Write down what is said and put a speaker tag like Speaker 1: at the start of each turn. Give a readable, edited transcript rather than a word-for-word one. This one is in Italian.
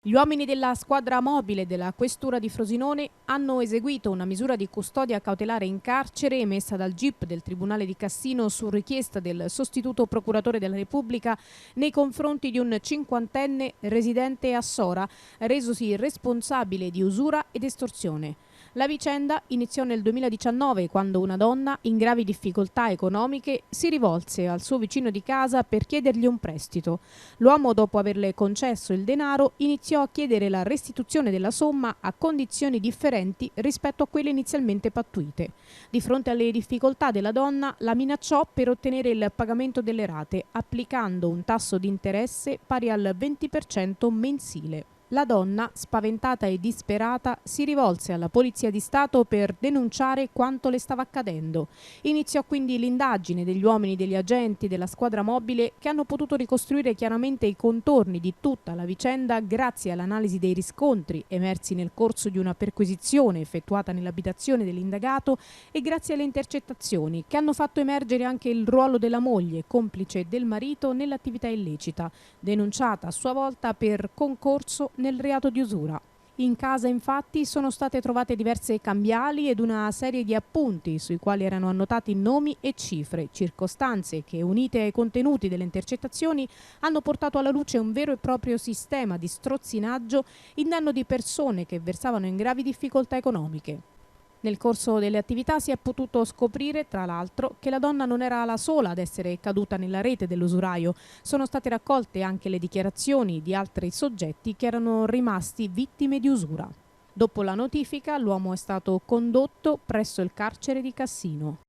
Speaker 1: Gli uomini della squadra mobile della Questura di Frosinone hanno eseguito una misura di custodia cautelare in carcere emessa dal GIP del Tribunale di Cassino su richiesta del sostituto procuratore della Repubblica nei confronti di un cinquantenne residente a Sora, resosi responsabile di usura ed estorsione. La vicenda iniziò nel 2019 quando una donna in gravi difficoltà economiche si rivolse al suo vicino di casa per chiedergli un prestito. L'uomo, dopo averle concesso il denaro, iniziò a chiedere la restituzione della somma a condizioni differenti rispetto a quelle inizialmente pattuite. Di fronte alle difficoltà della donna, la minacciò per ottenere il pagamento delle rate, applicando un tasso di interesse pari al 20% mensile. La donna, spaventata e disperata, si rivolse alla Polizia di Stato per denunciare quanto le stava accadendo. Iniziò quindi l'indagine degli uomini degli agenti della squadra mobile che hanno potuto ricostruire chiaramente i contorni di tutta la vicenda grazie all'analisi dei riscontri emersi nel corso di una perquisizione effettuata nell'abitazione dell'indagato e grazie alle intercettazioni che hanno fatto emergere anche il ruolo della moglie, complice del marito nell'attività illecita, denunciata a sua volta per concorso nel reato di usura. In casa infatti sono state trovate diverse cambiali ed una serie di appunti sui quali erano annotati nomi e cifre, circostanze che, unite ai contenuti delle intercettazioni, hanno portato alla luce un vero e proprio sistema di strozzinaggio in danno di persone che versavano in gravi difficoltà economiche. Nel corso delle attività si è potuto scoprire, tra l'altro, che la donna non era la sola ad essere caduta nella rete dell'usuraio. Sono state raccolte anche le dichiarazioni di altri soggetti che erano rimasti vittime di usura. Dopo la notifica, l'uomo è stato condotto presso il carcere di Cassino.